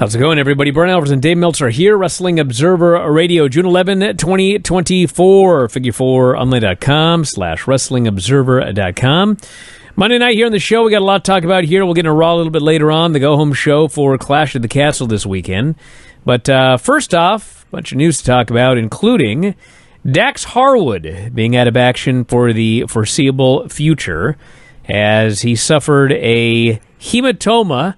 How's it going, everybody? Bryan, Alvarez, and Dave Meltzer here, Wrestling Observer Radio, June 11, 2024. Figure4online.com/WrestlingObserver.com. Monday night here on the show, we got a lot to talk about here. We'll get into Raw a little bit later on, the go-home show for Clash at the Castle this weekend. But first off, a bunch of news to talk about, including Dax Harwood being out of action for the foreseeable future as he suffered a hematoma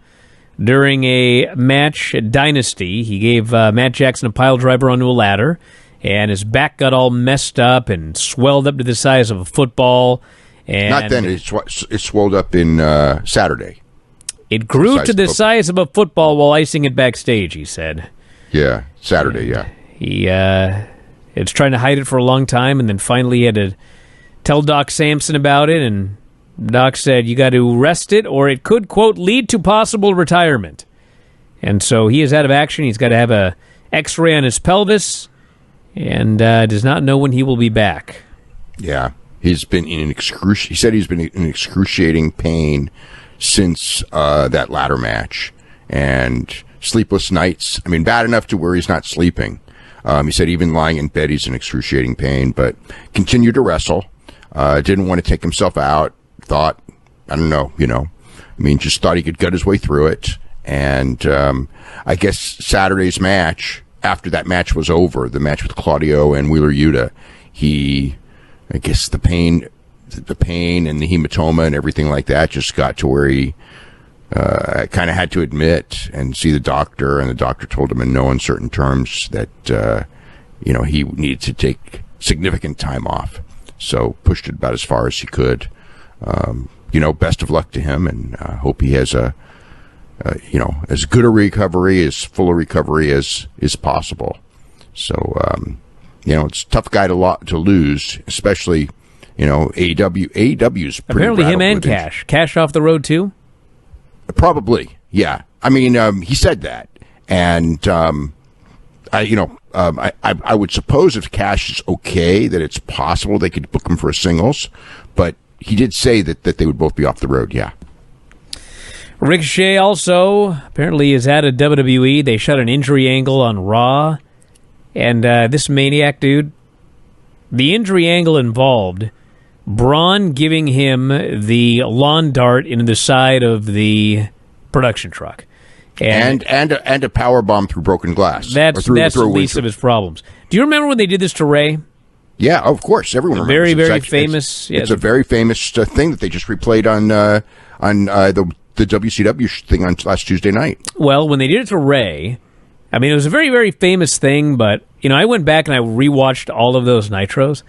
during a match at Dynasty. He gave Matt Jackson a pile driver onto a ladder, and his back got all messed up and swelled up to the size of a football. And not then. It swelled up in Saturday. It grew to the size of a football while icing it backstage, he said. Yeah, Saturday, and he was trying to hide it for a long time, and then finally he had to tell Doc Samson about it, and Doc said, you got to rest it, or it could, quote, lead to possible retirement. And so he is out of action. He's got to have a X-ray on his pelvis, and does not know when he will be back. Yeah, he's been in he said he's been in excruciating pain since that ladder match, and sleepless nights. I mean, bad enough to where he's not sleeping. He said even lying in bed he's in excruciating pain, but continued to wrestle. Didn't want to take himself out. Thought, I don't know, just thought he could gut his way through it. And I guess Saturday's match, after that match was over, the match with Claudio and Wheeler Yuta, I guess the pain and the hematoma and everything like that just got to where he kind of had to admit and see the doctor, and the doctor told him in no uncertain terms that, he needed to take significant time off. So pushed it about as far as he could. Best of luck to him, and hope he has as good a recovery, as full a recovery as is possible. So, it's a tough guy to lose, especially, AEW. AEW's pretty apparently him and Cash off the road too. Probably, yeah. I mean, he said that, and I would suppose if Cash is okay, that it's possible they could book him for a singles, but he did say that they would both be off the road, yeah. Ricochet also apparently is out of WWE. They shot an injury angle on Raw. And this maniac dude, the injury angle involved Braun giving him the lawn dart into the side of the production truck. And a power bomb through broken glass. That's the least of his problems. Do you remember when they did this to Ray? Yeah, of course. Everyone remembers. Very, very famous. It's a very famous thing that they just replayed on the WCW thing on last Tuesday night. Well, when they did it to Ray, I mean, it was a very, very famous thing, but, I went back and I rewatched all of those Nitros,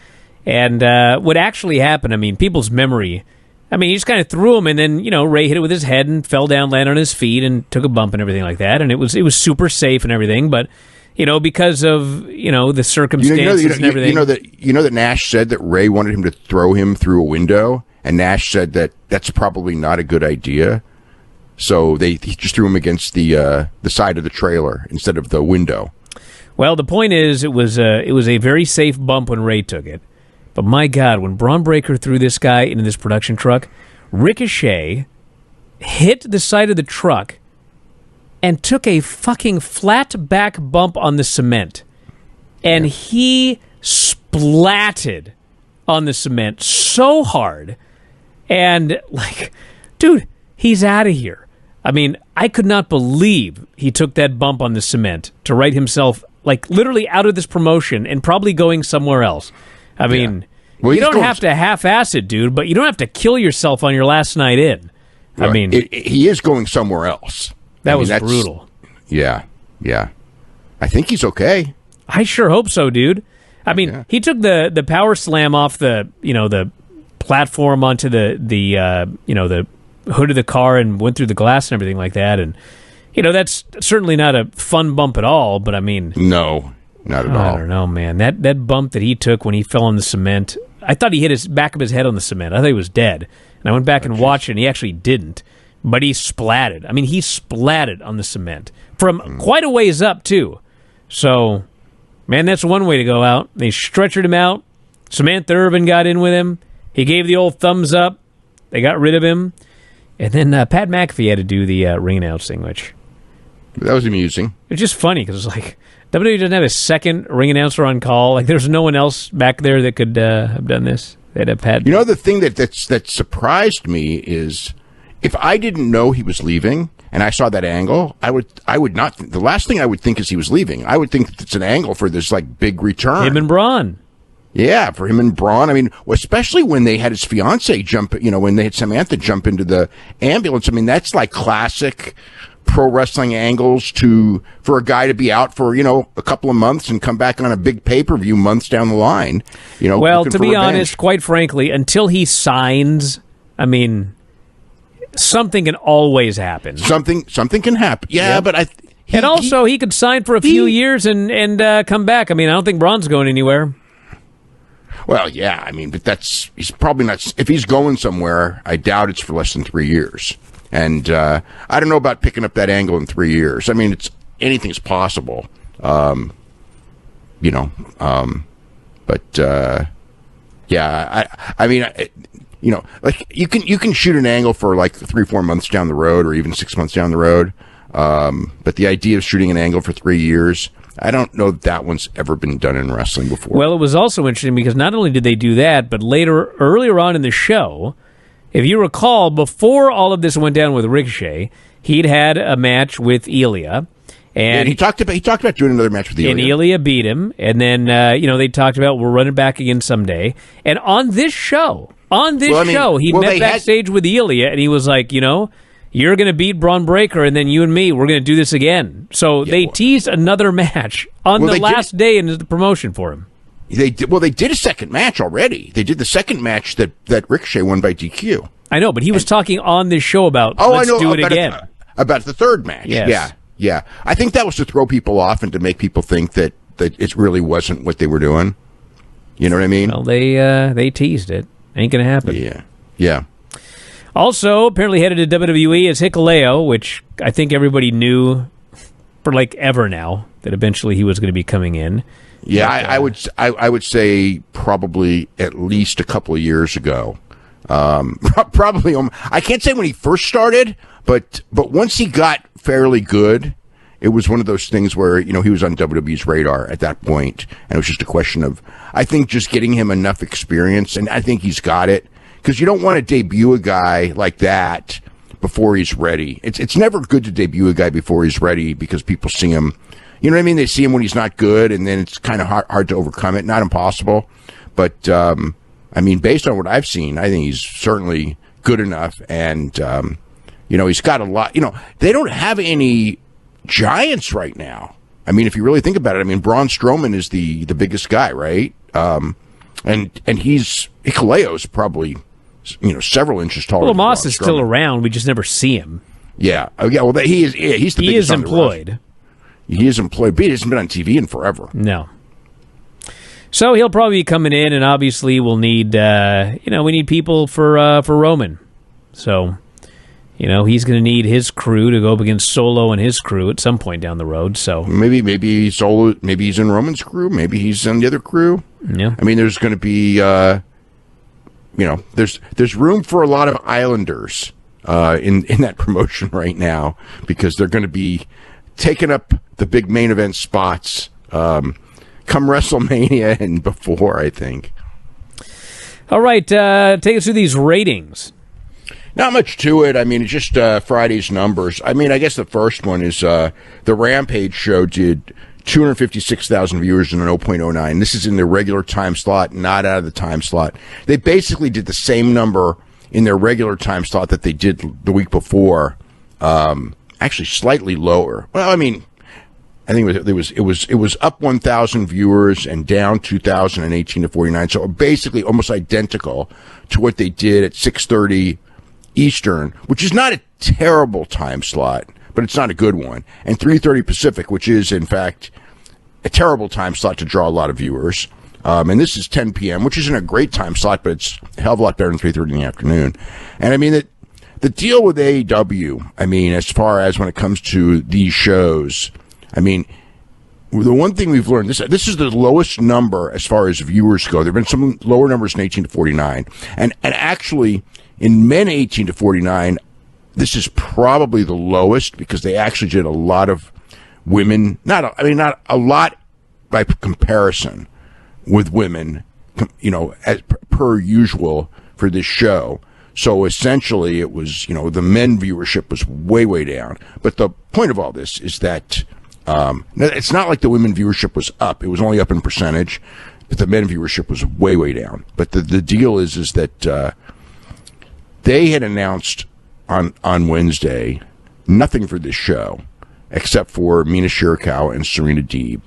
and what actually happened, I mean, people's memory, he just kind of threw him, and then, Ray hit it with his head and fell down, landed on his feet, and took a bump and everything like that, and it was super safe and everything, but because of, the circumstances and everything. That Nash said that Ray wanted him to throw him through a window, and Nash said that that's probably not a good idea. So he just threw him against the side of the trailer instead of the window. Well, the point is, it was a very safe bump when Ray took it. But my God, when Braun Breaker threw this guy into this production truck, Ricochet hit the side of the truck and took a fucking flat back bump on the cement. And he splatted on the cement so hard. And, dude, he's out of here. I mean, I could not believe he took that bump on the cement to write himself, literally out of this promotion and probably going somewhere else. I mean, you don't have to half-ass it, dude, but you don't have to kill yourself on your last night in. Right. I mean, he is going somewhere else. That was brutal. Yeah. I think he's okay. I sure hope so, dude. I mean, he took the power slam off the platform onto the hood of the car and went through the glass and everything like that. And that's certainly not a fun bump at all. But I mean, no, not at all. I don't know, man. That bump that he took when he fell on the cement, I thought he hit his back of his head on the cement. I thought he was dead. And I went back and watched it, and he actually didn't. But he splatted. I mean, he splatted on the cement from quite a ways up, too. So, man, that's one way to go out. They stretchered him out. Samantha Irvin got in with him. He gave the old thumbs up. They got rid of him. And then Pat McAfee had to do the ring announcing, which That was amusing. It's just funny because it's like WWE doesn't have a second ring announcer on call. Like there's no one else back there that could have done this. They'd have had. You know, the thing that surprised me is if I didn't know he was leaving and I saw that angle, I would not. The last thing I would think is he was leaving. I would think it's an angle for this like big return. Him and Braun. Yeah, for him and Braun. I mean, especially when they had his fiance jump. You know, when they had Samantha jump into the ambulance. I mean, that's like classic pro wrestling angles for a guy to be out for, a couple of months and come back on a big pay-per-view months down the line. Well, to be honest, quite frankly, until he signs, I mean, something can always happen. Something can happen. Yeah, yep. But he could sign for a few years and come back. I mean, I don't think Braun's going anywhere. Well, yeah, I mean, but he's probably not. If he's going somewhere, I doubt it's for less than 3 years. And I don't know about picking up that angle in 3 years. I mean, anything's possible, but yeah. I mean, like you can shoot an angle for like 3-4 months down the road, or even 6 months down the road. But the idea of shooting an angle for 3 years, I don't know that one's ever been done in wrestling before. Well, it was also interesting because not only did they do that, but earlier on in the show. If you recall, before all of this went down with Ricochet, he'd had a match with Ilya, and he talked about doing another match with Ilya. And Ilya beat him, and then they talked about we'll run it back again someday. And on this show, he met backstage with Ilya, and he was like, you're going to beat Braun Breaker, and then you and me, we're going to do this again. So they teased another match on the last day in the promotion for him. They did a second match already. They did the second match that Ricochet won by DQ. I know, but he was talking on this show about let's do it again. About the third match. Yes. Yeah. I think that was to throw people off and to make people think that it really wasn't what they were doing. You know what I mean? Well, they teased it. Ain't going to happen. Yeah. Also, apparently headed to WWE is Hikuleo, which I think everybody knew for like ever now that eventually he was going to be coming in. Yeah, I would say probably at least a couple of years ago. Probably I can't say when he first started, but once he got fairly good, it was one of those things where he was on WWE's radar at that point, and it was just a question of I think just getting him enough experience, and I think he's got it because you don't want to debut a guy like that before he's ready. It's never good to debut a guy before he's ready because people see him. You know what I mean? They see him when he's not good, and then it's kind of hard to overcome it. Not impossible, but I mean, based on what I've seen, I think he's certainly good enough, and he's got a lot. They don't have any giants right now. I mean, if you really think about it, I mean, Braun Strowman is the biggest guy, right? And Hikuleo's probably several inches taller. Well, Moss is still around. We just never see him. Yeah. Oh, yeah. Well, he's the biggest. He is employed. He is employed, but he hasn't been on TV in forever. No. So he'll probably be coming in, and obviously we'll need, we need people for Roman. So, he's going to need his crew to go up against Solo and his crew at some point down the road. So maybe Solo, maybe he's in Roman's crew, maybe he's in the other crew. Yeah. I mean, there's going to be, there's room for a lot of Islanders in that promotion right now because they're going to be taking up the big main event spots come WrestleMania and before, I think. All right, take us through these ratings. Not much to it. I mean, it's just Friday's numbers. I mean, I guess the first one is the Rampage show did 256,000 viewers in an 0.09. This is in the regular time slot, not out of the time slot. They basically did the same number in their regular time slot that they did the week before. Actually, slightly lower. Well, I mean, I think it was up 1,000 viewers and down 2,000 and 18 to 49. So basically, almost identical to what they did at 6:30 Eastern, which is not a terrible time slot, but it's not a good one. And 3:30 Pacific, which is in fact a terrible time slot to draw a lot of viewers. And this is 10 p.m., which isn't a great time slot, but it's a hell of a lot better than 3:30 in the afternoon. And I mean the deal with AEW, I mean, as far as when it comes to these shows, I mean, the one thing we've learned, this is the lowest number as far as viewers go. There have been some lower numbers in 18 to 49. And actually, in men 18 to 49, this is probably the lowest because they actually did a lot of women, not a lot by comparison with women, as per usual for this show. So essentially it was, the men viewership was way, way down. But the point of all this is that it's not like the women viewership was up. It was only up in percentage, but the men viewership was way, way down. But the deal is that they had announced on Wednesday nothing for this show except for Mina Shirakawa and Serena Deeb.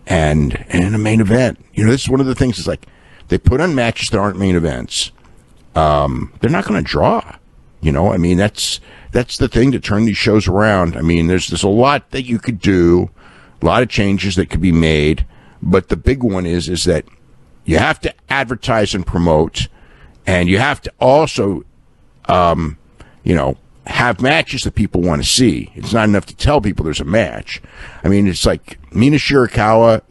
And in a main event, this is one of the things is like they put on matches that aren't main events. They're not going to draw, that's the thing to turn these shows around. I mean, there's a lot that you could do, a lot of changes that could be made, but the big one is that you have to advertise and promote, and you have to also, have matches that people want to see. It's not enough to tell people there's a match. I mean, it's like Mina Shirakawa,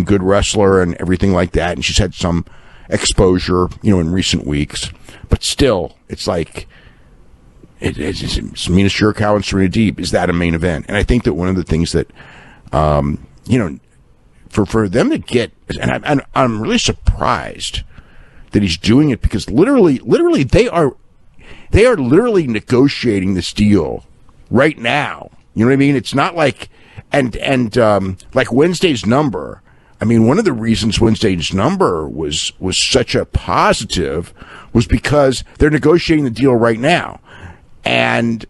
good wrestler and everything like that, and she's had some exposure, in recent weeks. But still, it's like it's Mina Shirakawa and Serena Deeb. Is that a main event? And I think that one of the things that, for them to get, and I'm really surprised that he's doing it because literally they are literally negotiating this deal right now. You know what I mean? It's not like and like Wednesday's number. I mean, one of the reasons Wednesday's number was such a positive was because they're negotiating the deal right now. And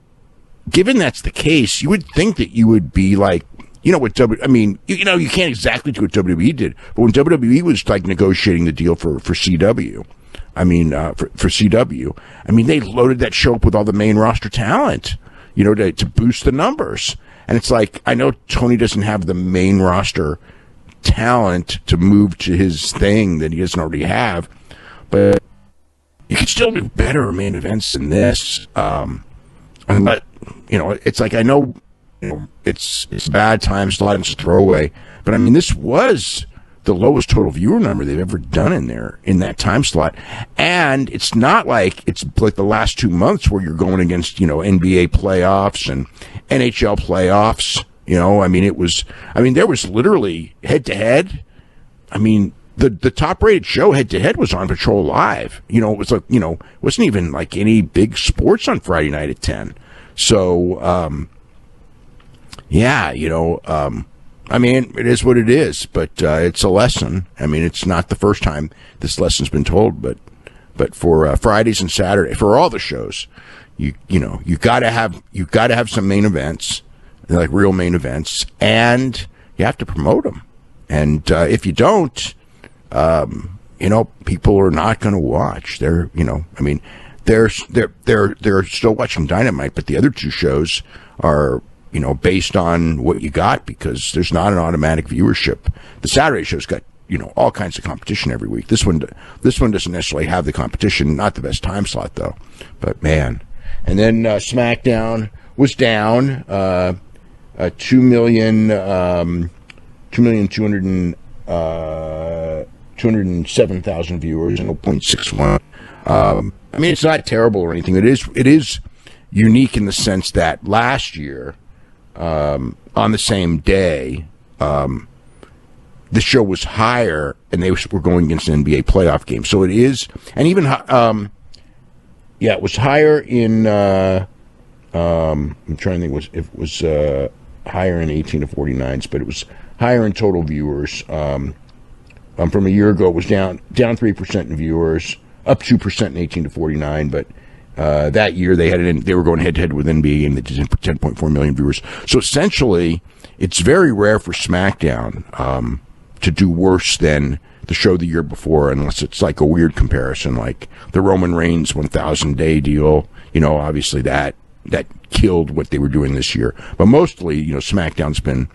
given that's the case, you would think that you would be like, what you can't exactly do what WWE did, but when WWE was like negotiating the deal for CW, for CW, they loaded that show up with all the main roster talent, to boost the numbers. And it's like, I know Tony doesn't have the main roster talent to move to his thing that he doesn't already have, but you could still do better main events than this. But it's like, I know it's bad times, a lot of it's a throwaway, but this was the lowest total viewer number they've ever done in that time slot. And it's not like it's like the last 2 months where you're going against NBA playoffs and NHL playoffs. There was literally head-to-head. The top-rated show head-to-head was on Patrol Live. It was like, wasn't even like any big sports on Friday night at 10. So, it is what it is, but it's a lesson. It's not the first time this lesson's been told, but for Fridays and Saturday, for all the shows, you gotta have some main events, like real main events, and you have to promote them. And if you don't, people are not going to watch. They're still watching Dynamite, but the other two shows are based on what you got because there's not an automatic viewership. The Saturday show's got all kinds of competition every week. This one doesn't necessarily have the competition. Not the best time slot though, but man. And then SmackDown was down 207,000 viewers and 0.61. It's not terrible or anything. It is unique in the sense that last year, on the same day, the show was higher, and they were going against an NBA playoff game. So it is, and even it was higher in. I'm trying to think. It was higher in 18 to 49s, but it was higher in total viewers. From a year ago, it was down 3% in viewers, up 2% in 18 to 49, but. That year they were going head-to-head with NBA and they did 10.4 million viewers. So essentially, it's very rare for SmackDown to do worse than the show the year before, unless it's like a weird comparison, like the Roman Reigns 1,000-day deal. Obviously that killed what they were doing this year. But mostly, SmackDown's been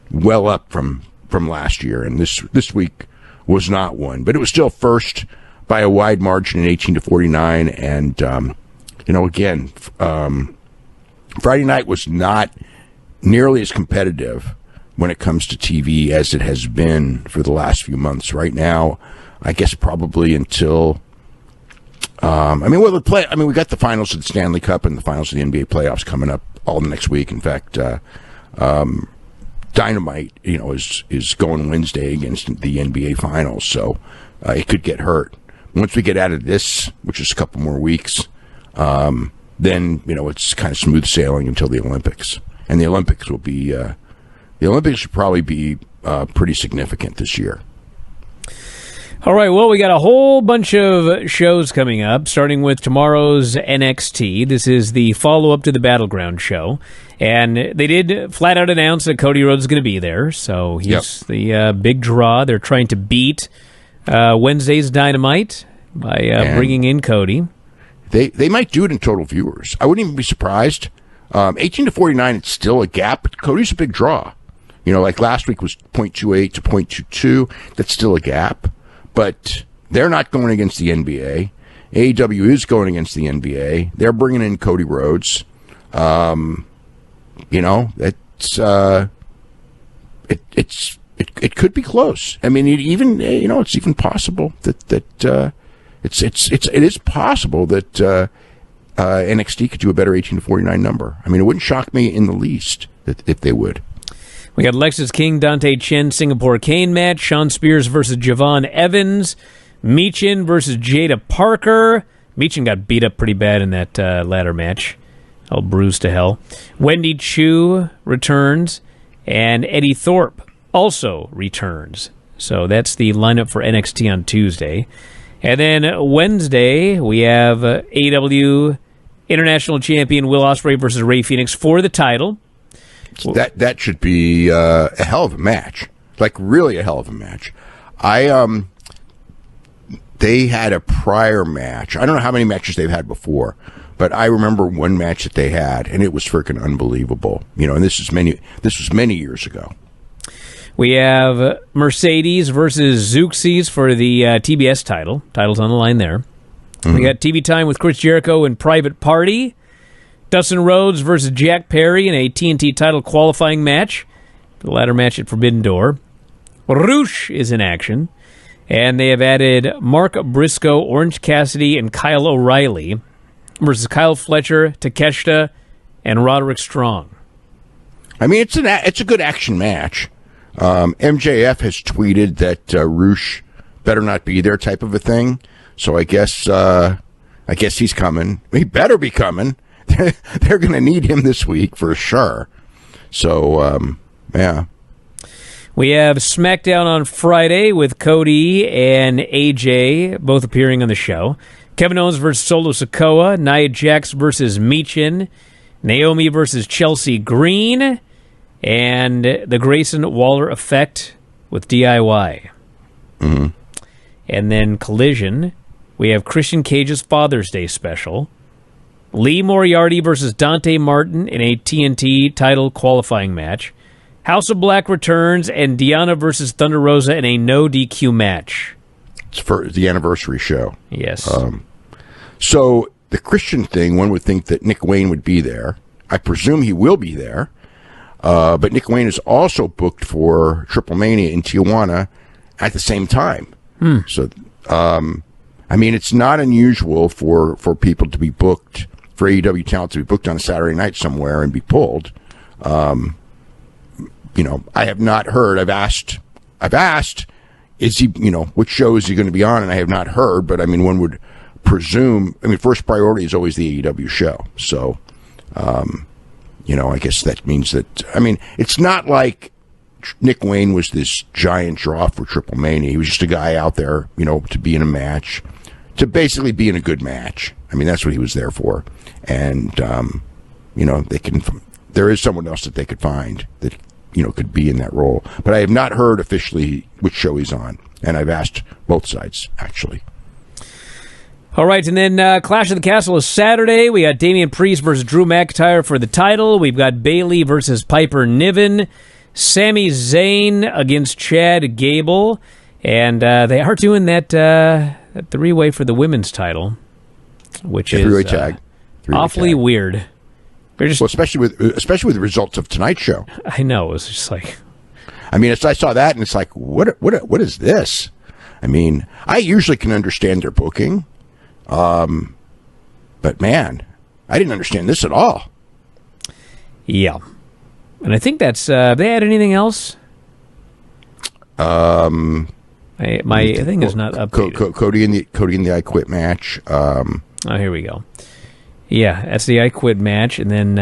well up from last year, and this week was not one. But it was still first by a wide margin in 18 to 49, and again, Friday night was not nearly as competitive when it comes to TV as it has been for the last few months. Right now, I guess probably until I mean, well, we got the finals of the Stanley Cup and the finals of the NBA playoffs coming up all the next week. In fact, Dynamite, is going Wednesday against the NBA finals, so it could get hurt. Once we get out of this, which is a couple more weeks, then it's kind of smooth sailing until the Olympics, and the Olympics will be should probably be pretty significant this year. All right, well, we got a whole bunch of shows coming up, starting with tomorrow's NXT. This is the follow-up to the Battleground show, and they did flat-out announce that Cody Rhodes is going to be there, so he's the big draw. They're trying to beat Wednesday's Dynamite by bringing in Cody. They might do it in total viewers. I wouldn't even be surprised. 18 to 49, it's still a gap, but Cody's a big draw. Like last week was 0.28 to 0.22. That's still a gap. But they're not going against the NBA. AEW is going against the NBA. They're bringing in Cody Rhodes. It could be close. I mean, it's even possible that it is possible that NXT could do a better 18 to 49 number. I mean, it wouldn't shock me in the least if they would. We got Lexis King, Dante Chen, Singapore Kane match, Sean Spears versus Javon Evans, Michin versus Jada Parker. Michin got beat up pretty bad in that ladder match. All bruised to hell. Wendy Chu returns, and Eddie Thorpe also returns. So that's the lineup for NXT on Tuesday. And then Wednesday, we have AEW International Champion Will Ospreay versus Rey Fenix for the title. That should be a hell of a match, like really a hell of a match. They had a prior match. I don't know how many matches they've had before, but I remember one match that they had, and it was freaking unbelievable. And this was many years ago. We have Mercedes versus Zeuxis for the TBS title. Title's on the line there. Mm-hmm. We got TV time with Chris Jericho and Private Party. Dustin Rhodes versus Jack Perry in a TNT title qualifying match. The ladder match at Forbidden Door. Roosh is in action. And they have added Mark Briscoe, Orange Cassidy, and Kyle O'Reilly versus Kyle Fletcher, Takeshita, and Roderick Strong. I mean, it's a good action match. MJF has tweeted that Roosh better not be there type of a thing. So I guess he's coming. He better be coming. They're going to need him this week for sure. So, yeah. We have SmackDown on Friday with Cody and AJ both appearing on the show. Kevin Owens versus Solo Sikoa. Nia Jax versus Michin. Naomi versus Chelsea Green. And the Grayson Waller Effect with DIY. Mm-hmm. And then Collision. We have Christian Cage's Father's Day special. Lee Moriarty versus Dante Martin in a TNT title qualifying match. House of Black returns, and Deanna versus Thunder Rosa in a no DQ match. It's for the anniversary show. Yes. So the Christian thing, one would think that Nick Wayne would be there. I presume he will be there. But Nick Wayne is also booked for Triple Mania in Tijuana at the same time. So, I mean, it's not unusual for people to be booked, for AEW talent to be booked on a Saturday night somewhere and be pulled. I have not heard. I've asked, is he, which show is he going to be on? And I have not heard, but I mean, one would presume, first priority is always the AEW show. So, I guess that means that, it's not like Nick Wayne was this giant draw for Triple Mania. He was just a guy out there, to be in a match, to basically be in a good match. That's what he was there for. And, there is someone else that they could find that, could be in that role. But I have not heard officially which show he's on. And I've asked both sides, actually. All right, and then Clash of the Castle is Saturday. We got Damian Priest versus Drew McIntyre for the title. We've got Bayley versus Piper Niven. Sami Zayn against Chad Gable. And they are doing that three-way for the women's title, which is three-way tag. Awfully weird. Especially with the results of tonight's show. I know, it was just like, I saw that and it's like, what is this? I usually can understand their booking, But man, I didn't understand this at all. Yeah. And I think that's, have they had anything else? My thing is not updated. Cody and the I Quit match. Oh, here we go. Yeah, that's the I Quit match. And then,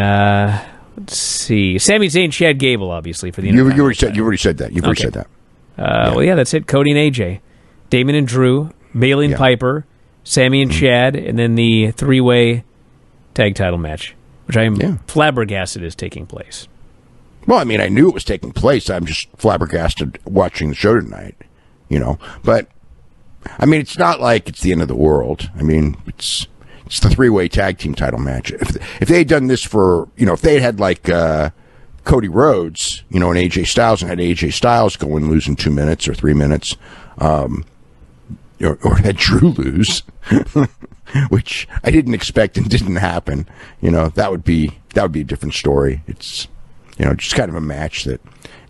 let's see. Sami Zayn, Chad Gable, obviously, for the You already said that. You've already said that. Well, yeah, that's it. Cody and AJ. Damon and Drew. Bayley and Piper. Sammy and Chad. And then the three-way tag title match, which I am flabbergasted is taking place. Well, I mean, I knew it was taking place. I'm just flabbergasted watching the show tonight, But, I mean, it's not like it's the end of the world. I mean, it's the three-way tag team title match. If they had done this for, if they had like Cody Rhodes, and AJ Styles, and had AJ Styles go and lose in 2 minutes or 3 minutes, or had Drew lose, which I didn't expect and didn't happen, that would be a different story. It's, just kind of a match that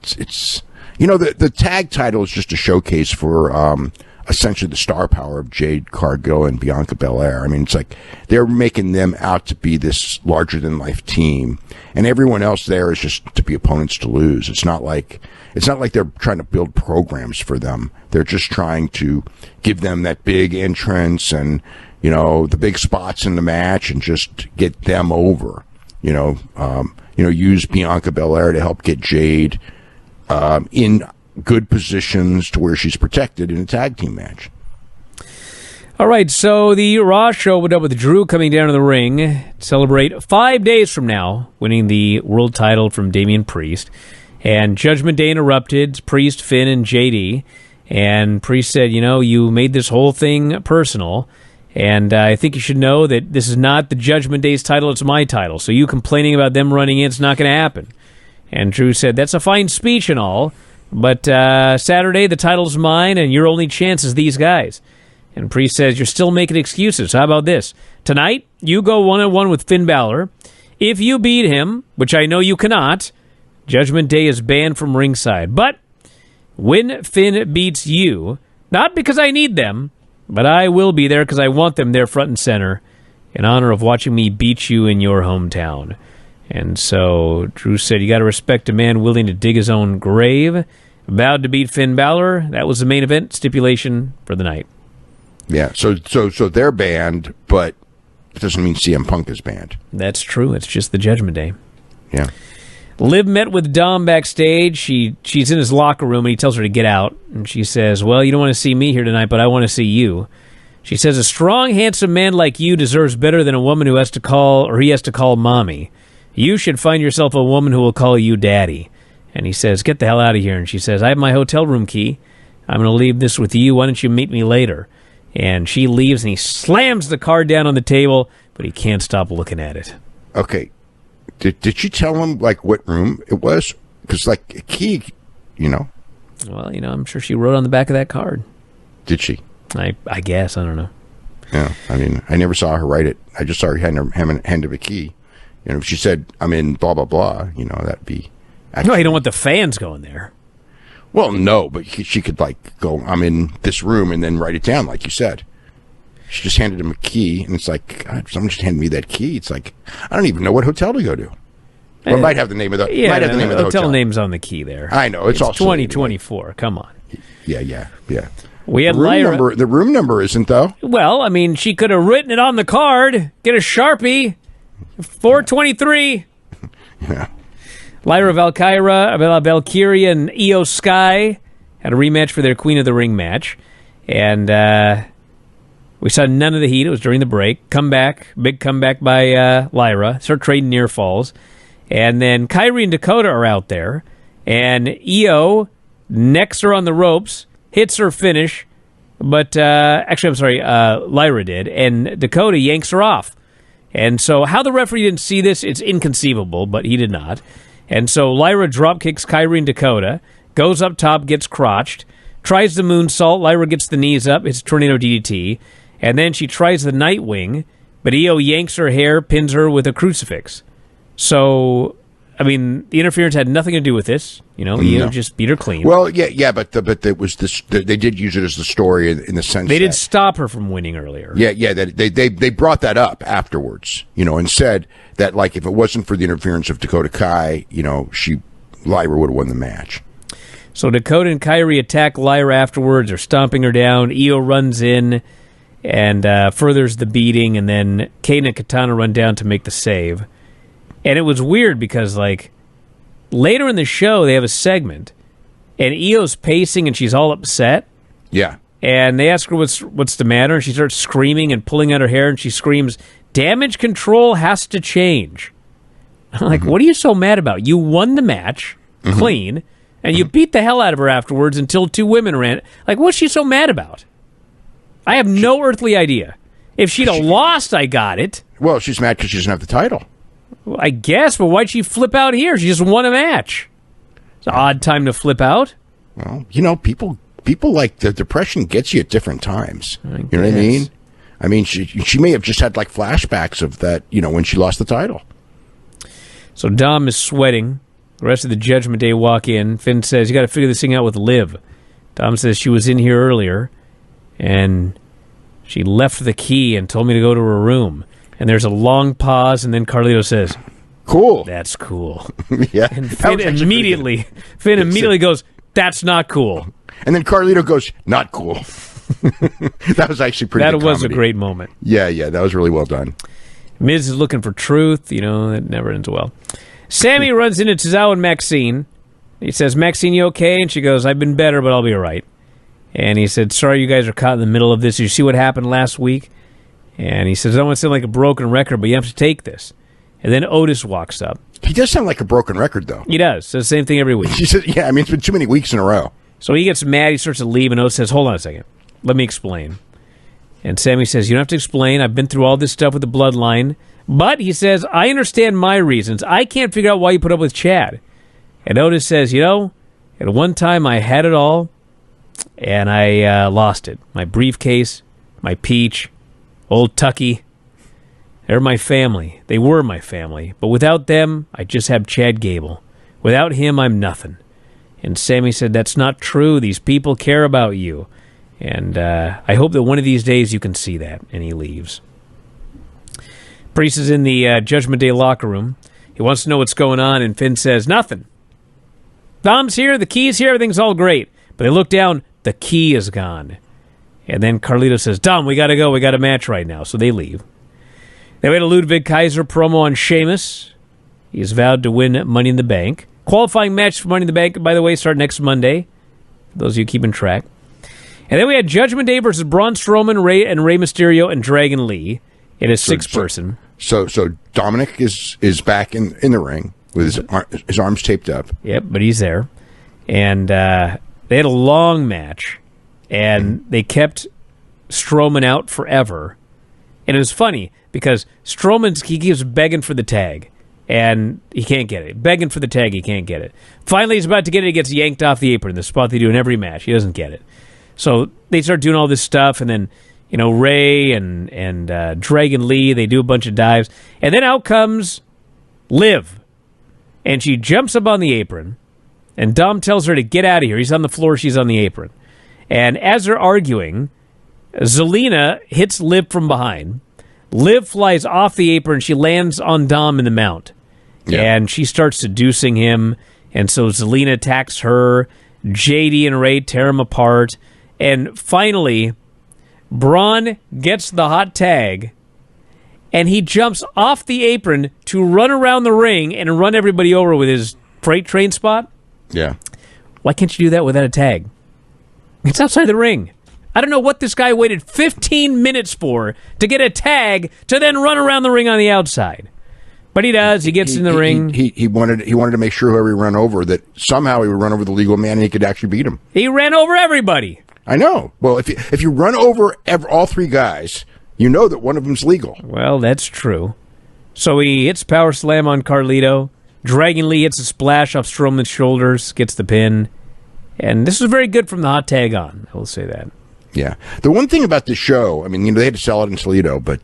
it's the tag title is just a showcase for essentially the star power of Jade Cargill and Bianca Belair. I mean, it's like they're making them out to be this larger than life team, and everyone else there is just to be opponents to lose. It's not like they're trying to build programs for them. They're just trying to give them that big entrance and the big spots in the match and just get them over. Use Bianca Belair to help get Jade in good positions to where she's protected in a tag team match. All right, so the Raw show opened up with Drew coming down to the ring to celebrate 5 days from now winning the world title from Damian Priest. And Judgment Day interrupted Priest, Finn, and JD. And Priest said, you made this whole thing personal. And I think you should know that this is not the Judgment Day's title, it's my title. So you complaining about them running in, it's not going to happen. And Drew said, that's a fine speech and all, but Saturday the title's mine and your only chance is these guys. And Priest says, you're still making excuses. How about this? Tonight, you go one-on-one with Finn Balor. If you beat him, which I know you cannot, Judgment Day is banned from ringside. But when Finn beats you, not because I need them, but I will be there because I want them there front and center in honor of watching me beat you in your hometown. And so Drew said, you got to respect a man willing to dig his own grave. Vowed to beat Finn Balor. That was the main event stipulation for the night. Yeah, so they're banned, but it doesn't mean CM Punk is banned. That's true. It's just the Judgment Day. Yeah. Liv met with Dom backstage. She's in his locker room, and he tells her to get out. And she says, well, you don't want to see me here tonight, but I want to see you. She says, a strong, handsome man like you deserves better than a woman who has to call mommy. You should find yourself a woman who will call you daddy. And he says, get the hell out of here. And she says, I have my hotel room key. I'm going to leave this with you. Why don't you meet me later? And she leaves, and he slams the card down on the table, but he can't stop looking at it. Okay. Did she tell him, like, what room it was? Because, like, a key, Well, I'm sure she wrote on the back of that card. Did she? I guess. I don't know. Yeah. I mean, I never saw her write it. I just saw her hand of a key. If she said, I'm in blah, blah, blah, that'd be... No, you don't want the fans going there. Well, no, but she could, like, go, I'm in this room, and then write it down, like you said. She just handed him a key, and it's like, God, someone just handed me that key. It's like, I don't even know what hotel to go to. Or it might have the name of the hotel name's on the key there. I know, it's also 2024. Come on. Yeah. We had Lyra. The room number isn't, though. Well, I mean, she could have written it on the card. Get a Sharpie. 423. Yeah. Lyra Valkyria and Io Sky had a rematch for their Queen of the Ring match. And we saw none of the heat. It was during the break. Big comeback by Lyra. Start trading near falls. And then Kyrie and Dakota are out there. And Io necks her on the ropes, hits her finish. But, Lyra did. And Dakota yanks her off. And so how the referee didn't see this, it's inconceivable, but he did not. And so Lyra drop kicks Kyrie and Dakota, goes up top, gets crotched, tries the moonsault. Lyra gets the knees up. It's tornado DDT. And then she tries the Nightwing, but Io yanks her hair, pins her with a crucifix. So I mean, the interference had nothing to do with this. Io just beat her clean. Well, yeah, but it was this. They did use it as the story in the sense they did stop her from winning earlier. Yeah. They brought that up afterwards, and said that like if it wasn't for the interference of Dakota Kai, Lyra would have won the match. So Dakota and Kairi attack Lyra afterwards. They're stomping her down. Io runs in and furthers the beating, and then Kane and Katana run down to make the save. And it was weird because, like, later in the show, they have a segment, and Io's pacing, and she's all upset. Yeah. And they ask her what's the matter, and she starts screaming and pulling out her hair, and she screams, "Damage control has to change." I'm like, what are you so mad about? You won the match clean, and you beat the hell out of her afterwards until two women ran. Like, what's she so mad about? I have no earthly idea. If she'd have lost, I got it. Well, she's mad because she doesn't have the title. Well, I guess, but why'd she flip out here? She just won a match. It's an odd time to flip out. Well, people like the depression gets you at different times. You know what I mean? I mean, she may have just had like flashbacks of that, when she lost the title. So Dom is sweating. The rest of the Judgment Day walk in. Finn says, "You got to figure this thing out with Liv." Dom says she was in here earlier, and she left the key and told me to go to her room. And there's a long pause, and then Carlito says, "Cool. That's cool." Yeah. And Finn immediately goes, "That's not cool." And then Carlito goes, "Not cool." That was actually pretty good That was comedy. a great moment. Yeah, that was really well done. Miz is looking for truth. That never ends well. Sammy runs into Tozawa and Maxine. He says, "Maxine, you okay?" And she goes, "I've been better, but I'll be all right." And he said, "Sorry you guys are caught in the middle of this. Did you see what happened last week?" And he says, "I don't want to sound like a broken record, but you have to take this." And then Otis walks up. He does sound like a broken record, though. He does. Says the same thing every week. He says, "Yeah, I mean, it's been too many weeks in a row." So he gets mad. He starts to leave, and Otis says, "Hold on a second. Let me explain." And Sammy says, "You don't have to explain. I've been through all this stuff with the bloodline." But he says, "I understand my reasons. I can't figure out why you put up with Chad." And Otis says, "At one time I had it all, and I lost it. My briefcase, my peach, old Tucky. They're my family. They were my family. But without them, I just have Chad Gable. Without him, I'm nothing." And Sammy said, "That's not true. These people care about you. And I hope that one of these days you can see that." And he leaves. Priest is in the Judgment Day locker room. He wants to know what's going on, and Finn says, "Nothing. Dom's here, the key's here, everything's all great." But they look down, the key is gone. And then Carlito says, "Dom, we got to go. We got a match right now." So they leave. They wait a Ludwig Kaiser promo on Sheamus. He's vowed to win Money in the Bank. Qualifying match for Money in the Bank, by the way, start next Monday. For those of you keeping track. And then we had Judgment Day versus Braun Strowman, Rey Mysterio, and Dragon Lee in a six-person. So Dominic is back in the ring with his arms taped up. Yep, but he's there. And they had a long match, and they kept Strowman out forever. And it was funny because he keeps begging for the tag, and he can't get it. Begging for the tag, he can't get it. Finally, he's about to get it. He gets yanked off the apron, the spot they do in every match. He doesn't get it. So they start doing all this stuff, and then Ray and Dragon Lee, they do a bunch of dives. And then out comes Liv, and she jumps up on the apron, and Dom tells her to get out of here. He's on the floor, she's on the apron. And as they're arguing, Zelina hits Liv from behind. Liv flies off the apron. She lands on Dom in the mount. Yeah. And she starts seducing him. And so Zelina attacks her. JD and Ray tear him apart. And finally, Braun gets the hot tag. And he jumps off the apron to run around the ring and run everybody over with his freight train spot. Yeah. Why can't you do that without a tag? It's outside the ring. I don't know what this guy waited 15 minutes for to get a tag to then run around the ring on the outside. But he does. He gets in the ring. He wanted to make sure whoever he ran over, that somehow he would run over the legal man and he could actually beat him. He ran over everybody. I know. Well, if you run over all three guys, you know that one of them's legal. Well, that's true. So he hits power slam on Carlito. Dragon Lee hits a splash off Strowman's shoulders, gets the pin. And this was very good from the hot tag on. I will say that. Yeah. The one thing about this show, I mean, they had to sell it in Toledo, but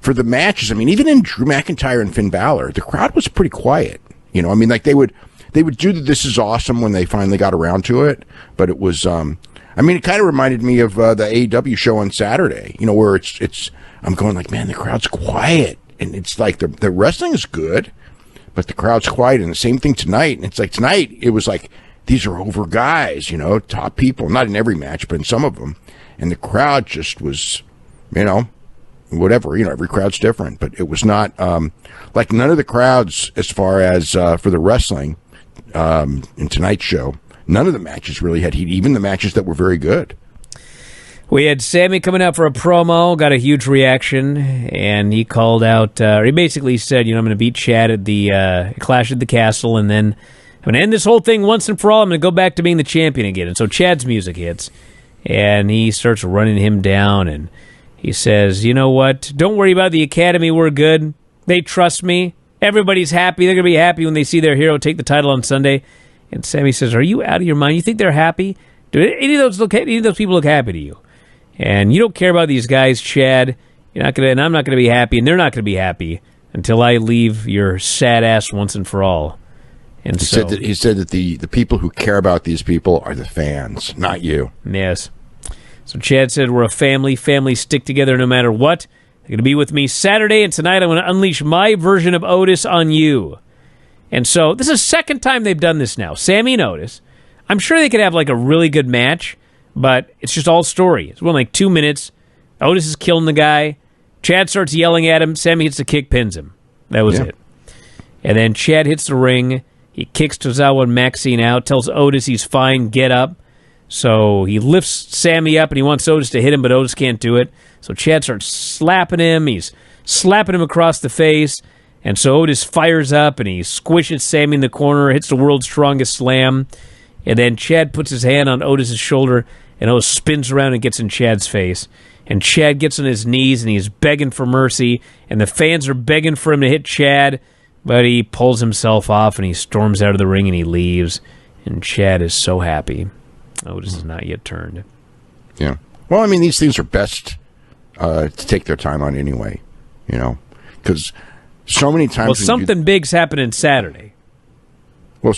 for the matches, I mean, even in Drew McIntyre and Finn Balor, the crowd was pretty quiet. You know, I mean, like they would do the "This is awesome" when they finally got around to it, but it was. I mean, it kind of reminded me of the AEW show on Saturday. You know, where it's. I'm going like, man, the crowd's quiet, and it's like the wrestling is good, but the crowd's quiet. And the same thing tonight. And it's like tonight, it was like these are over guys, you know, top people. Not in every match, but in some of them. And the crowd just was, you know, whatever. You know, every crowd's different, but it was not like none of the crowds, as far as for the wrestling in tonight's show. None of the matches really had heat, even the matches that were very good. We had Sammy coming out for a promo, got a huge reaction, and he called out, he basically said, you know, I'm going to beat Chad at the Clash at the Castle, and then I'm going to end this whole thing once and for all. I'm going to go back to being the champion again. And so Chad's music hits, and he starts running him down, and he says, you know what, don't worry about the Academy, we're good. They trust me. Everybody's happy. They're going to be happy when they see their hero take the title on Sunday. And Sammy says, are you out of your mind? You think they're happy? Do any of those people look happy to you? And you don't care about these guys, Chad. You're not gonna, and I'm not going to be happy, and they're not going to be happy until I leave your sad ass once and for all. And he said that the people who care about these people are the fans, not you. Yes. So Chad said, we're a family. Families stick together no matter what. They're going to be with me Saturday, and tonight I'm going to unleash my version of Otis on you. And so this is the second time they've done this now. Sammy and Otis. I'm sure they could have like a really good match, but it's just all story. It's only like 2 minutes. Otis is killing the guy. Chad starts yelling at him. Sammy hits the kick, pins him. That was it. And then Chad hits the ring. He kicks Tozawa and Maxine out, tells Otis he's fine, get up. So he lifts Sammy up, and he wants Otis to hit him, but Otis can't do it. So Chad starts slapping him. He's slapping him across the face. And so Otis fires up, and he squishes Sammy in the corner, hits the world's strongest slam. And then Chad puts his hand on Otis's shoulder, and Otis spins around and gets in Chad's face. And Chad gets on his knees, and he's begging for mercy. And the fans are begging for him to hit Chad, but he pulls himself off, and he storms out of the ring, and he leaves. And Chad is so happy. Otis is not yet turned. Yeah. Well, I mean, these things are best to take their time on anyway, you know, because so many times... Well, something big's happening Saturday. Well,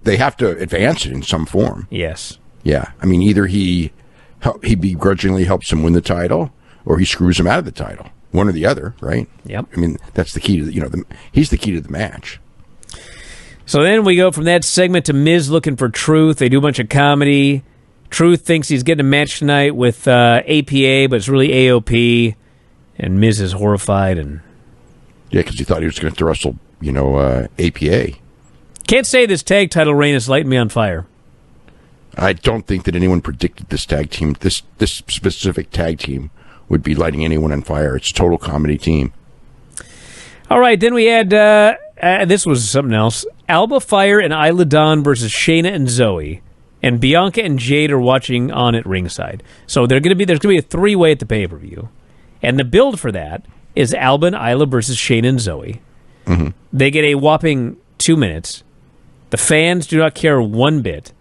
they have to advance it in some form. Yes. Yeah. I mean, either he begrudgingly helps him win the title, or he screws him out of the title. One or the other, right? Yep. I mean, that's the key to he's the key to the match. So then we go from that segment to Miz looking for Truth. They do a bunch of comedy. Truth thinks he's getting a match tonight with APA, but it's really AOP. And Miz is horrified. And yeah, because he thought he was going to wrestle, APA. Can't say this tag title reign is lighting me on fire. I don't think that anyone predicted this tag team, this specific tag team, would be lighting anyone on fire. It's a total comedy team. All right, then we had, this was something else. Alba Fire and Isla Dawn versus Shayna and Zoe. And Bianca and Jade are watching on at ringside. So there's going to be a three-way at the pay-per-view. And the build for that is Alba and Isla versus Shayna and Zoe. Mm-hmm. They get a whopping 2 minutes. The fans do not care one bit.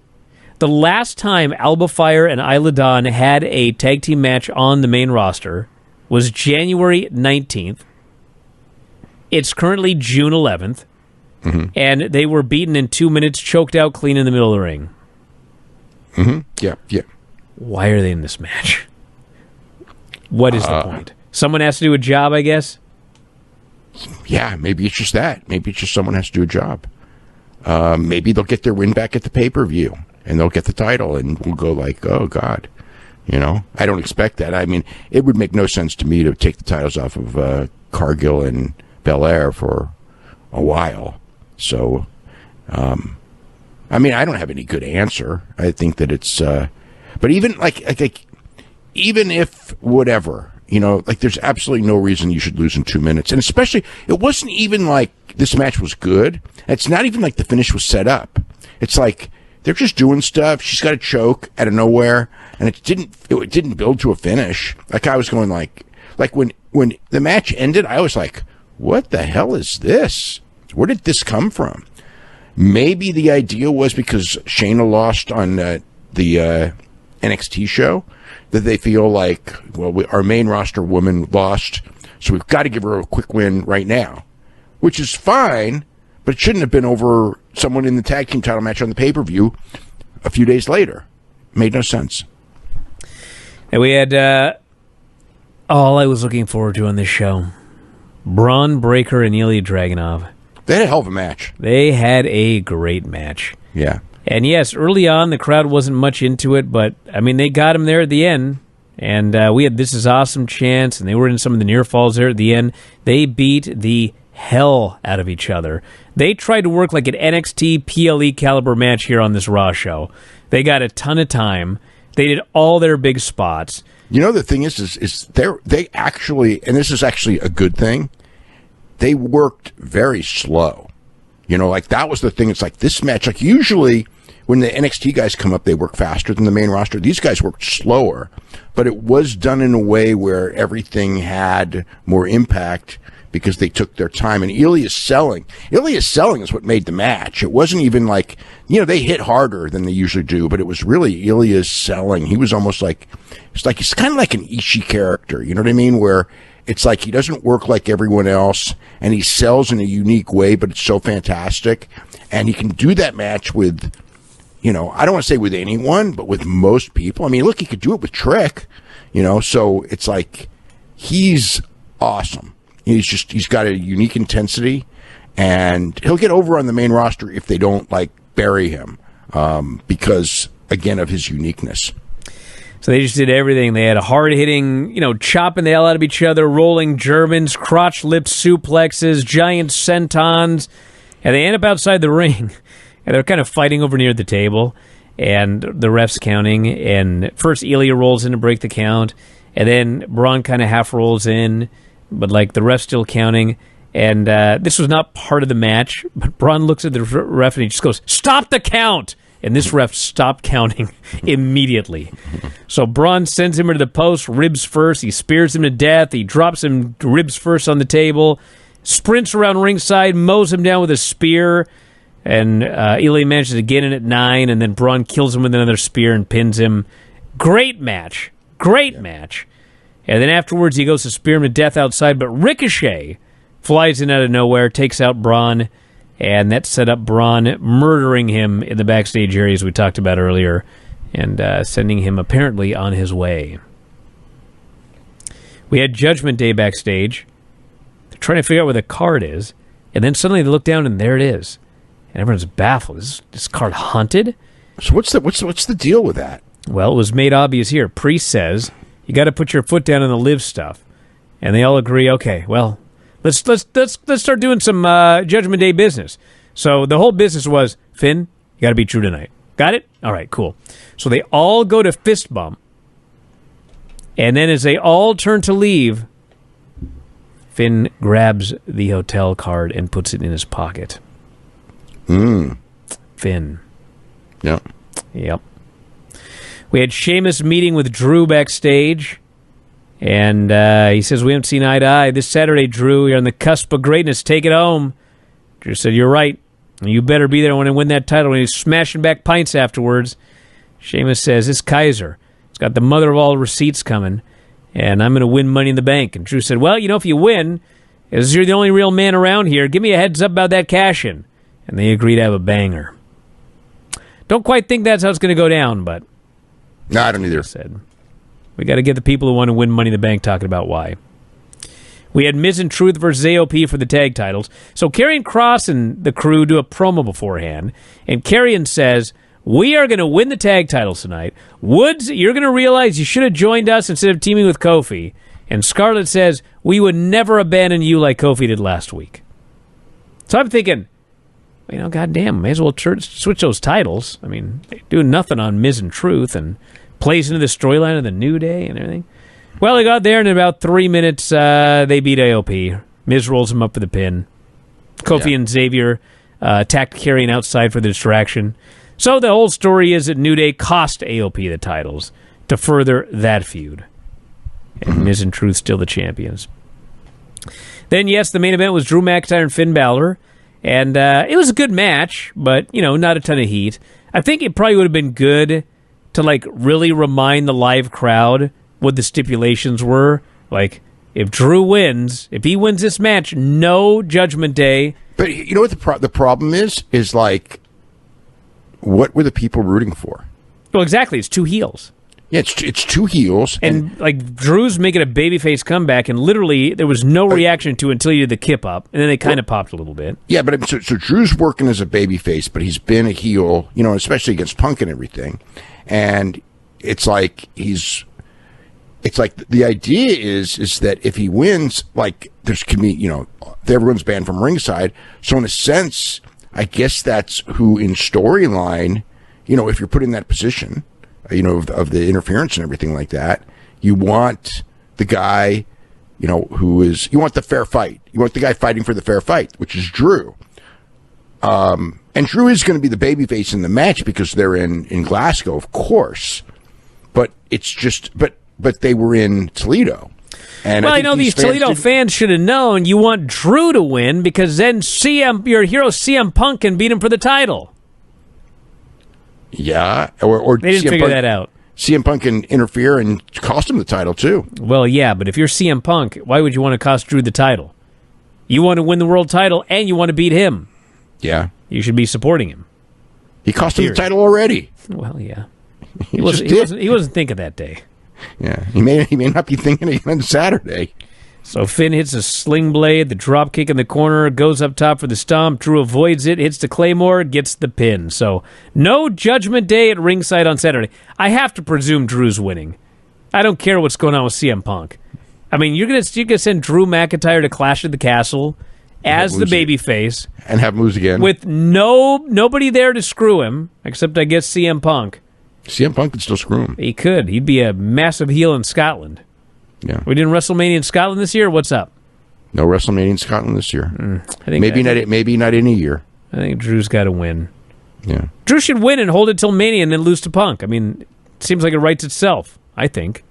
The last time Alba Fire and Isla Dawn had a tag team match on the main roster was January 19th. It's currently June 11th. Mm-hmm. And they were beaten in 2 minutes, choked out clean in the middle of the ring. Mm-hmm. Yeah. Why are they in this match? What is the point? Someone has to do a job, I guess? Yeah, maybe it's just that. Maybe it's just someone has to do a job. Maybe they'll get their win back at the pay-per-view, and they'll get the title, and we'll go like, oh, God. I don't expect that. I mean, it would make no sense to me to take the titles off of Cargill and Belair for a while. So, I mean, I don't have any good answer. I think that it's, but even even if whatever, there's absolutely no reason you should lose in 2 minutes. And especially, it wasn't even like this match was good. It's not even like the finish was set up. It's like they're just doing stuff. She's got a choke out of nowhere, and it didn't build to a finish. Like I was going like when the match ended, I was like, what the hell is this? Where did this come from? Maybe the idea was because Shayna lost on the NXT show, that they feel like, well, our main roster woman lost, so we've got to give her a quick win right now, which is fine, but it shouldn't have been over someone in the tag team title match on the pay-per-view a few days later. Made no sense. And we had all I was looking forward to on this show. Braun Breaker and Ilya Dragunov. They had a hell of a match. They had a great match. Yeah. And yes, early on, the crowd wasn't much into it, but, I mean, they got him there at the end. And we had This Is Awesome chants, and they were in some of the near falls there at the end. They beat the hell out of each other. They tried to work like an NXT PLE caliber match here on this Raw show. They got a ton of time. They did all their big spots. You know, the thing is they actually, and this is actually a good thing, they worked very slow. You know, like that was the thing. It's like this match, like usually when the NXT guys come up, they work faster than the main roster. These guys worked slower, but it was done in a way where everything had more impact because they took their time. And Ilya's selling is what made the match. It wasn't even like, you know, they hit harder than they usually do, but it was really Ilya's selling. He was almost like, he's kind of like an Ishii character. You know what I mean? Where it's like he doesn't work like everyone else, and he sells in a unique way, but it's so fantastic. And he can do that match with, you know, I don't want to say with anyone, but with most people. I mean, look, he could do it with Trick, you know, so it's like he's awesome. He's got a unique intensity, and he'll get over on the main roster if they don't, like, bury him because, again, of his uniqueness. So they just did everything. They had a hard-hitting, you know, chopping the hell out of each other, rolling Germans, crotch-lip suplexes, giant sentons, and they end up outside the ring. And they're kind of fighting over near the table, and the ref's counting. And first Ilya rolls in to break the count, and then Braun kind of half rolls in, but like the ref's still counting. And this was not part of the match, but Braun looks at the ref and he just goes, "Stop the count!" And this ref stopped counting immediately. So Braun sends him to the post, ribs first. He spears him to death. He drops him ribs first on the table, sprints around ringside, mows him down with a spear. And Ilya manages to get in at 9, and then Braun kills him with another spear and pins him. Great match. Great match. And then afterwards, he goes to spear him to death outside, but Ricochet flies in out of nowhere, takes out Braun, and that set up Braun murdering him in the backstage area, as we talked about earlier, and sending him apparently on his way. We had Judgment Day backstage. They're trying to figure out where the card is, and then suddenly they look down, and there it is. And everyone's baffled. Is this card haunted? So what's the deal with that? Well, it was made obvious here. Priest says, you got to put your foot down on the live stuff. And they all agree, okay, well, let's start doing some Judgment Day business. So the whole business was, Finn, you got to be true tonight. Got it? All right, cool. So they all go to fist bump. And then as they all turn to leave, Finn grabs the hotel card and puts it in his pocket. Finn. Yep. We had Sheamus meeting with Drew backstage, and he says, we haven't seen eye to eye. This Saturday, Drew, you're on the cusp of greatness. Take it home. Drew said, you're right. You better be there when I win that title. When he's smashing back pints afterwards. Sheamus says, this Kaiser, it's got the mother of all receipts coming, and I'm going to win Money in the Bank. And Drew said, well, you know, if you win, as you're the only real man around here, give me a heads up about that cash-in. And they agree to have a banger. Don't quite think that's how it's going to go down, but... No, I don't either. Said. We got to get the people who want to win Money in the Bank talking about why. We had Miz and Truth versus AOP for the tag titles. So Karrion Kross and the crew do a promo beforehand, and Karrion says, we are going to win the tag titles tonight. Woods, you're going to realize you should have joined us instead of teaming with Kofi. And Scarlett says, we would never abandon you like Kofi did last week. So I'm thinking... You know, goddamn, may as well switch those titles. I mean, they're doing nothing on Miz and Truth and plays into the storyline of the New Day and everything. Well, they got there, and in about 3 minutes, they beat AOP. Miz rolls him up for the pin. Kofi and Xavier attacked Karrion outside for the distraction. So the whole story is that New Day cost AOP the titles to further that feud. And Miz and Truth still the champions. Then, yes, the main event was Drew McIntyre and Finn Balor. And it was a good match, but, you know, not a ton of heat. I think it probably would have been good to, like, really remind the live crowd what the stipulations were. Like, If Drew wins, if he wins this match, no Judgment Day. But you know what the problem is? Is like, what were the people rooting for? Well, exactly. It's two heels. Yeah, it's two heels. And like, Drew's making a babyface comeback, and literally there was no reaction to it until he did the kip up, and then they kind of popped a little bit. Yeah, but so Drew's working as a babyface, but he's been a heel, you know, especially against Punk and everything. And it's like the idea is that if he wins, like, there's can be, you know, everyone's banned from ringside. So in a sense, I guess that's who in storyline, you know, if you're put in that position, you know, of the interference and everything like that, you want the guy, you know, you want the fair fight. You want the guy fighting for the fair fight, which is Drew. And Drew is going to be the babyface in the match because they're in Glasgow, of course. But it's just, but they were in Toledo. And well, I know these Toledo fans should have known you want Drew to win because then your hero CM Punk can beat him for the title. Yeah, or they didn't figure that out. CM Punk can interfere and cost him the title too. Well, yeah, but if you're CM Punk, why would you want to cost Drew the title? You want to win the world title and you want to beat him. Yeah, you should be supporting him. He cost him the title already. Well, yeah, he wasn't thinking that day. Yeah, he may not be thinking again on Saturday. So Finn hits a sling blade, the drop kick in the corner, goes up top for the stomp. Drew avoids it, hits the Claymore, gets the pin. So no Judgment Day at ringside on Saturday. I have to presume Drew's winning. I don't care what's going on with CM Punk. I mean, you're gonna send Drew McIntyre to Clash at the Castle as the babyface and have him lose again with nobody there to screw him except I guess CM Punk. CM Punk could still screw him. He could. He'd be a massive heel in Scotland. Yeah. We didn't WrestleMania in Scotland this year? What's up? No WrestleMania in Scotland this year. I think maybe not in a year. I think Drew's got to win. Yeah. Drew should win and hold it till Mania and then lose to Punk. I mean, it seems like it writes itself, I think.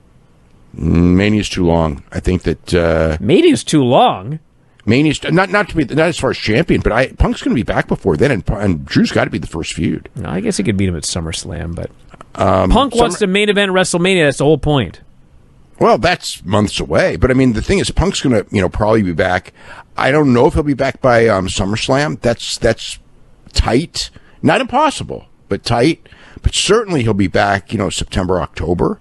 Mania's too long. I think that Mania's too long. Mania's not as far as champion, but Punk's going to be back before then, and Drew's got to be the first feud. No, I guess he could beat him at SummerSlam, but Punk wants to main event WrestleMania. That's the whole point. Well, that's months away, but I mean, the thing is, Punk's going to, you know, probably be back. I don't know if he'll be back by SummerSlam. That's tight, not impossible, but tight. But certainly he'll be back, you know, September, October.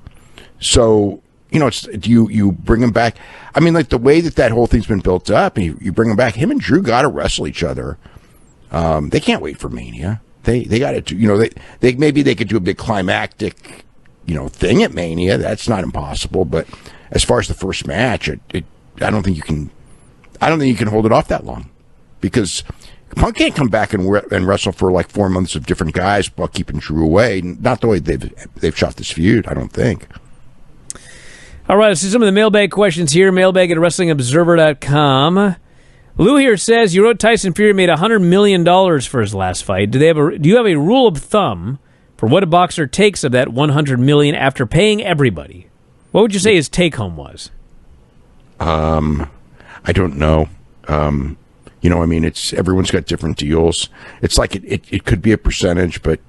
So, you know, you bring him back. I mean, like the way that whole thing's been built up, and you bring him back. Him and Drew got to wrestle each other. They can't wait for Mania. They got to do, you know, they maybe they could do a big climactic, you know, thing at Mania. That's not impossible. But as far as the first match, I don't think you can hold it off that long, because Punk can't come back and wrestle for like 4 months of different guys while keeping Drew away. Not the way they've shot this feud, I don't think. All right, let's see some of the mailbag questions here. Mailbag at WrestlingObserver.com. Lou here says, you wrote Tyson Fury made $100 million for his last fight. Do you have a rule of thumb for what a boxer takes of that $100 million after paying everybody? What would you say his take-home was? I don't know. You know, I mean, everyone's got different deals. It's like it could be a percentage, but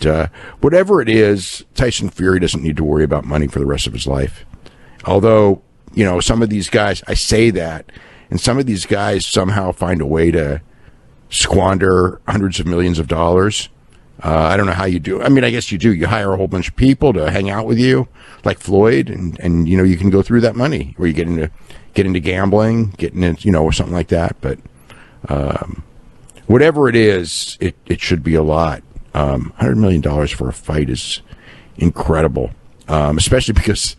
whatever it is, Tyson Fury doesn't need to worry about money for the rest of his life. Although, you know, some of these guys, I say that, and some of these guys somehow find a way to squander hundreds of millions of dollars. I don't know how you do. I mean, I guess you do. You hire a whole bunch of people to hang out with you, like Floyd, and you know, you can go through that money, or you get into gambling, getting into, you know, or something like that. But whatever it is, it should be a lot. $100 million for a fight is incredible, especially because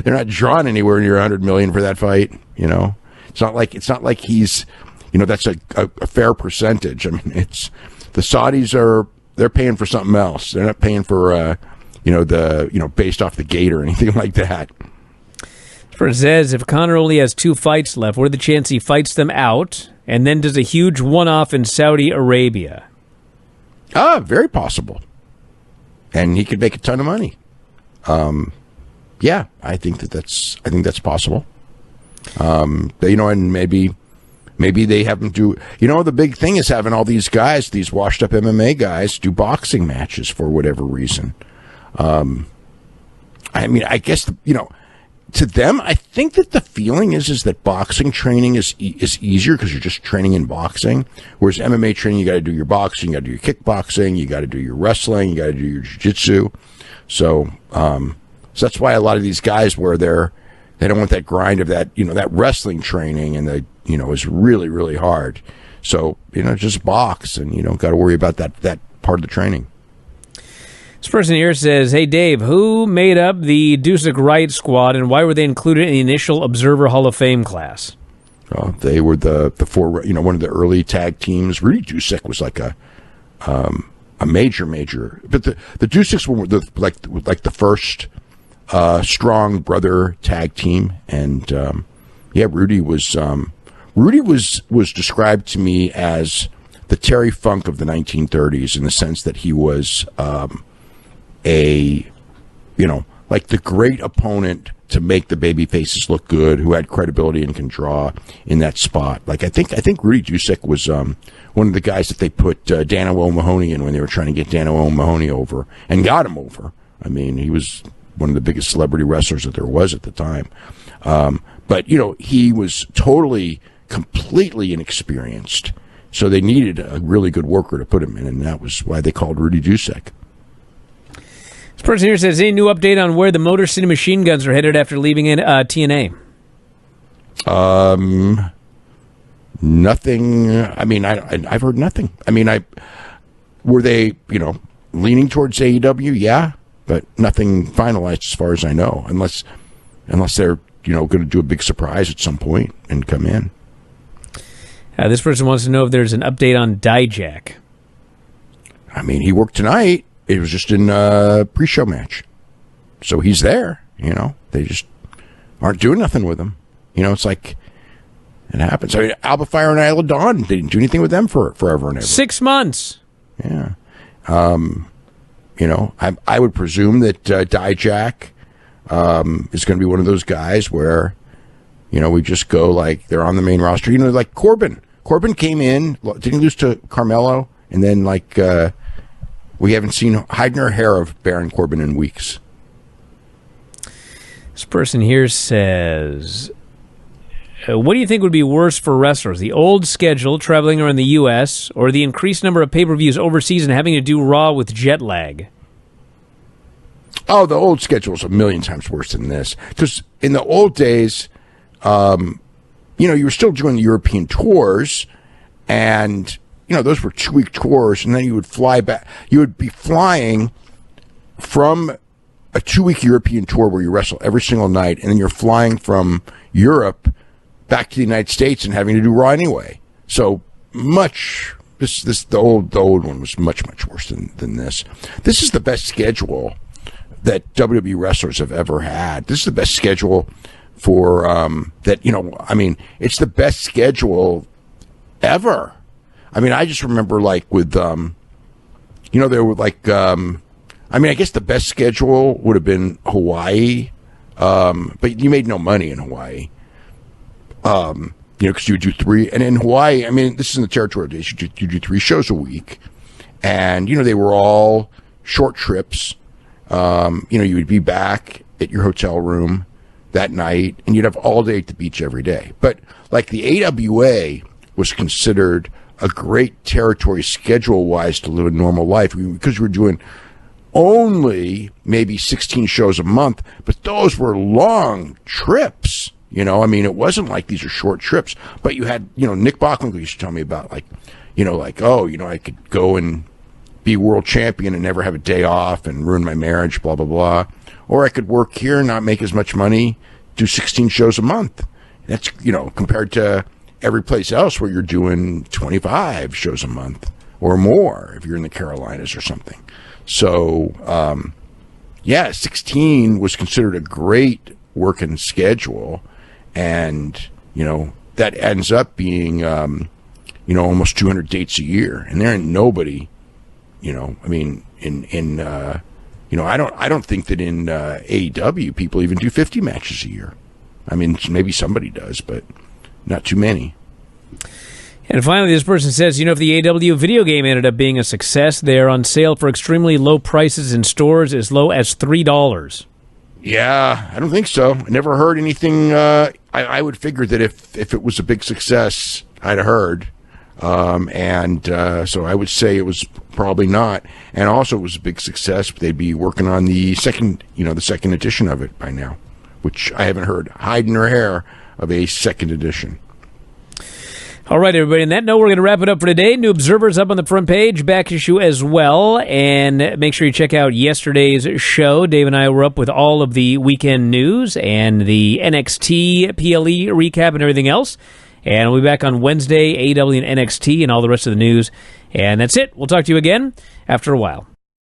they're not drawn anywhere near $100 million for that fight. You know, it's not like he's, you know, that's a fair percentage. I mean, it's the Saudis they're paying for something else. They're not paying for based off the gate or anything like that. For Zez, if Conor only has 2 fights left, what are the chances he fights them out and then does a huge one-off in Saudi Arabia? Very possible. And he could make a ton of money. Yeah, I think that's possible. You know, and maybe they have them do, you know, the big thing is having all these guys, these washed up MMA guys, do boxing matches for whatever reason. I mean, I guess, you know, to them, I think that the feeling is that boxing training is easier because you're just training in boxing. Whereas MMA training, you got to do your boxing, you got to do your kickboxing, you got to do your wrestling, you got to do your jiu-jitsu. So that's why a lot of these guys where they don't want that grind of that, that wrestling training, and is really, really hard. So, just box, and you don't got to worry about that part of the training. This person here says, "Hey Dave, who made up the Dusek Riot Squad, and why were they included in the initial Observer Hall of Fame class?" They were the four, one of the early tag teams. Rudy Dusek was like a major, but the Duseks were like the first strong brother tag team, and Rudy was described to me as the Terry Funk of the 1930s, in the sense that he was like the great opponent to make the baby faces look good, who had credibility and can draw in that spot. Like I think Rudy Dusek was one of the guys that they put Dan O'Mahony in when they were trying to get Dan O'Mahony over, and got him over. I mean, he was one of the biggest celebrity wrestlers that there was at the time. But he was completely inexperienced, so they needed a really good worker to put him in, and that was why they called Rudy Dusek. This person here says, any new update on where the Motor City Machine Guns are headed after leaving TNA? Nothing. I mean, I've heard nothing. I mean, were they, leaning towards AEW? Yeah, but nothing finalized as far as I know, unless they're, going to do a big surprise at some point and come in. This person wants to know if there's an update on Dijak. I mean, he worked tonight. It was just in a pre-show match. So he's there, They just aren't doing nothing with him. It's like, it happens. I mean, Alba Fire and Isla Dawn, they didn't do anything with them for forever and ever. 6 months. Yeah. I would presume that Dijak is going to be one of those guys where, we just go like they're on the main roster. Like Corbin. Corbin came in, didn't lose to Carmelo, and then we haven't seen hide nor hair of Baron Corbin in weeks. This person here says, what do you think would be worse for wrestlers? The old schedule, traveling around the U.S., or the increased number of pay-per-views overseas and having to do Raw with jet lag? Oh, the old schedule is a million times worse than this. Because in the old days, you were still doing the European tours, and those were 2-week tours, and then you would fly back. You would be flying from a 2-week European tour where you wrestle every single night, and then you're flying from Europe back to the United States and having to do Raw anyway. So the old one was much worse than this. This is the best schedule that WWE wrestlers have ever had. This is the best schedule for it's the best schedule ever. I mean, I just remember with there were I guess the best schedule would have been Hawaii, but you made no money in Hawaii, because you would do 3, and in Hawaii, I mean, this is in the territorial days, you do 3 shows a week, and they were all short trips. You would be back at your hotel room that night, and you'd have all day at the beach every day. But the AWA was considered a great territory schedule-wise to live a normal life, because we were doing only maybe 16 shows a month, but those were long trips. It wasn't like these are short trips. But you had, Nick Bocklund used to tell me about I could go and be world champion and never have a day off and ruin my marriage, blah, blah, blah. Or I could work here and not make as much money, do 16 shows a month. That's, compared to every place else where you're doing 25 shows a month or more if you're in the Carolinas or something. So, 16 was considered a great working schedule. And, that ends up being, almost 200 dates a year. And there ain't nobody, I don't think that in AEW people even do 50 matches a year. I mean, maybe somebody does, but not too many. And finally, this person says, if the AEW video game ended up being a success, they're on sale for extremely low prices in stores as low as $3. Yeah, I don't think so. I never heard anything. I would figure that if it was a big success, I'd have heard. So I would say it was probably not. And also it was a big success, but they'd be working on the second edition of it by now, which I haven't heard hide nor hair of a second edition. All right, everybody. On that note, we're going to wrap it up for today. New Observers up on the front page, back issue as well. And make sure you check out yesterday's show. Dave and I were up with all of the weekend news and the NXT PLE recap and everything else. And we'll be back on Wednesday, AEW and NXT and all the rest of the news. And that's it. We'll talk to you again after a while.